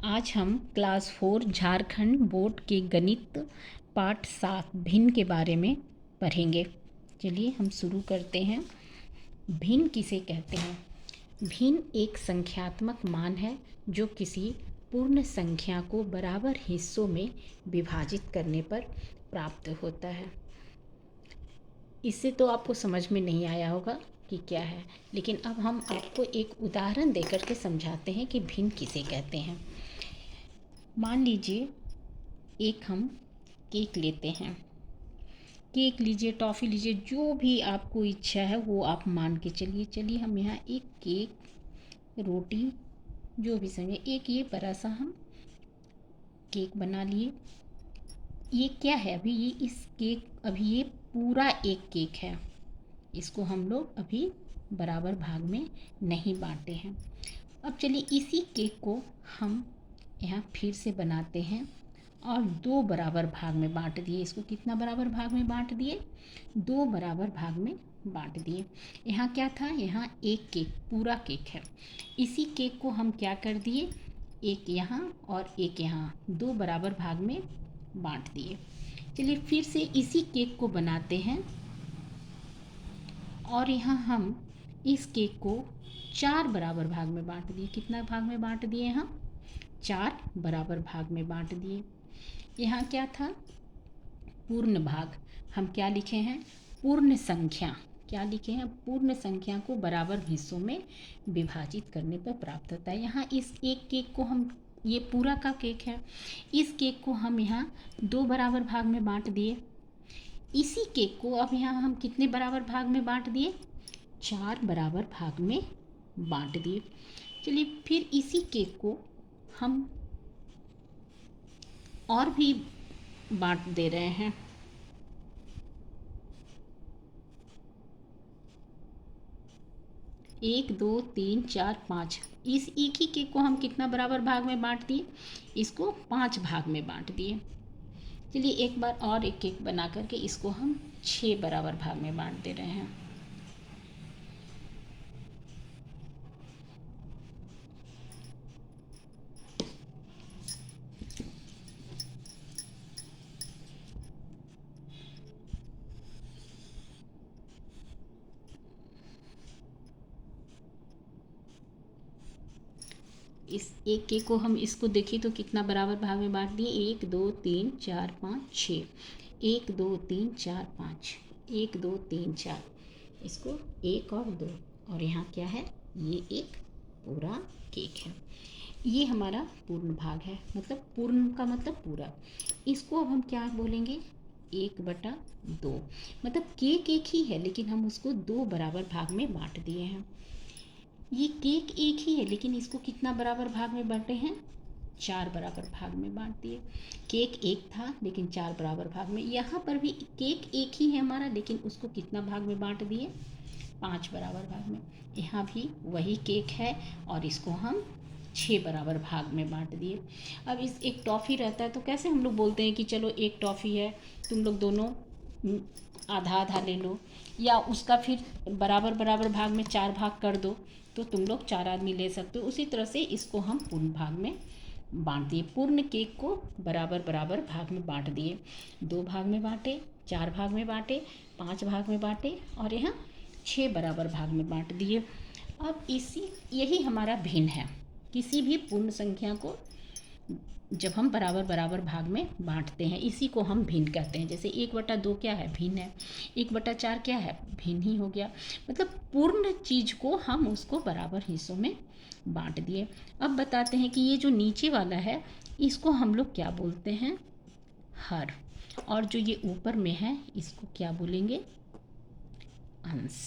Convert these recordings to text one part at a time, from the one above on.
आज हम class 4 Jharkhand board के गणित पाठ 7 भिन्न के बारे में पढ़ेंगे। चलिए हम शुरू करते हैं। भिन्न किसे कहते हैं? भिन्न एक संख्यात्मक मान है जो किसी पूर्ण संख्या को बराबर हिस्सों में विभाजित करने पर प्राप्त होता है। इससे तो आपको समझ में नहीं आया होगा कि क्या है, लेकिन अब हम आपको एक उदाहरण देकर के समझाते हैं कि भिन्न किसे कहते हैं। मान लीजिए एक हम केक लेते हैं। केक लीजिए, टॉफ़ी लीजिए, जो भी आपको इच्छा है वो आप मान के चलिए। हम यहाँ एक केक, रोटी, जो भी समझे, एक ये बड़ा सा हम केक बना लिए। ये क्या है? अभी ये पूरा एक केक है। इसको हम लोग अभी बराबर भाग में नहीं बांटे हैं। अब चलिए इसी केक को हम यहाँ फिर से बनाते हैं और 2 बराबर भाग में बांट दिए। इसको कितना बराबर भाग में बांट दिए? 2 बराबर भाग में बांट दिए। यहाँ क्या था? यहाँ एक केक, पूरा केक है। इसी केक को हम क्या कर दिए? एक यहाँ और एक यहाँ 2 बराबर भाग में बांट दिए। चलिए फिर से इसी केक को बनाते हैं और यहाँ हम इस केक को 4 बराबर भाग में बांट दिए। कितना भाग में बांट दिए? हम 4 बराबर भाग में बांट दिए। यहाँ क्या था? पूर्ण भाग। हम क्या लिखे हैं? पूर्ण संख्या। क्या लिखे हैं? पूर्ण संख्या को बराबर हिस्सों में विभाजित करने पर प्राप्त होता है। यहाँ इस एक केक को हम, ये पूरा का केक है, इस केक को हम यहाँ 2 बराबर भाग में बांट दिए। इसी केक को अब यहाँ हम कितने बराबर भाग में बांट दिए? 4 बराबर भाग में बांट दिए। चलिए फिर इसी केक को हम और भी बांट दे रहे हैं। एक, दो, तीन, चार, 5। इस एक ही केक को हम कितना बराबर भाग में बांट दिए? इसको 5 भाग में बांट दिए। चलिए एक बार और एक केक बना करके इसको हम 6 बराबर भाग में बांट दे रहे हैं। इस एक केक को हम, इसको देखिए तो कितना बराबर भाग में बांट दिए? 1, 2, 3, 4, 5, 6। 1, 2, 3, 4, 5। 1, 2, 3, 4। इसको 1 और 2, और यहाँ क्या है? ये एक पूरा केक है। ये हमारा पूर्ण भाग है, मतलब पूर्ण का मतलब पूरा। इसको अब हम क्या बोलेंगे? 1/2। मतलब केक एक ही है लेकिन हम उसको 2 बराबर भाग में बांट दिए हैं। ये केक एक ही है लेकिन इसको कितना बराबर भाग में बांटे हैं? 4 बराबर भाग में बांट दिए। केक एक था लेकिन 4 बराबर भाग में। यहाँ पर भी केक एक ही है हमारा, लेकिन उसको कितना भाग में बांट दिए? 5 बराबर भाग में। यहाँ भी वही केक है और इसको हम 6 बराबर भाग में बांट दिए। अब इस एक टॉफ़ी रहता है तो कैसे हम लोग बोलते हैं कि चलो एक टॉफ़ी है, तुम लोग दोनों आधा आधा ले लो, या उसका फिर बराबर बराबर भाग में 4 भाग कर दो तो तुम लोग 4 आदमी ले सकते हो। उसी तरह से इसको हम पूर्ण भाग में बांट दिए। पूर्ण केक को बराबर बराबर भाग में बांट दिए। 2 भाग में बांटे, 4 भाग में बांटे, 5 भाग में बांटे और यहाँ 6 बराबर भाग में बांट दिए। अब यही हमारा भिन्न है। किसी भी पूर्ण संख्या को जब हम बराबर बराबर भाग में बांटते हैं, इसी को हम भिन्न कहते हैं। जैसे 1/2 क्या है? भिन्न है। 1/4 क्या है? भिन्न ही हो गया। मतलब पूर्ण चीज़ को हम उसको बराबर हिस्सों में बांट दिए। अब बताते हैं कि ये जो नीचे वाला है इसको हम लोग क्या बोलते हैं? हर। और जो ये ऊपर में है इसको क्या बोलेंगे? अंश।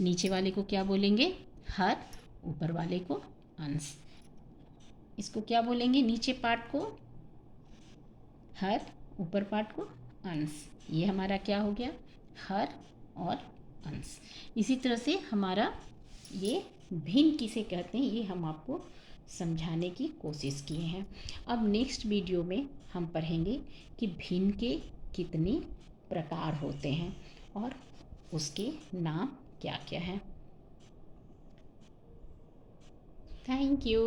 नीचे वाले को क्या बोलेंगे? हर। ऊपर वाले को अंश। इसको क्या बोलेंगे? नीचे पार्ट को हर, ऊपर पार्ट को अंश। ये हमारा क्या हो गया? हर और अंश। इसी तरह से हमारा ये भिन्न किसे कहते हैं ये हम आपको समझाने की कोशिश किए हैं। अब नेक्स्ट वीडियो में हम पढ़ेंगे कि भिन्न के कितने प्रकार होते हैं और उसके नाम क्या क्या हैं। Thank you.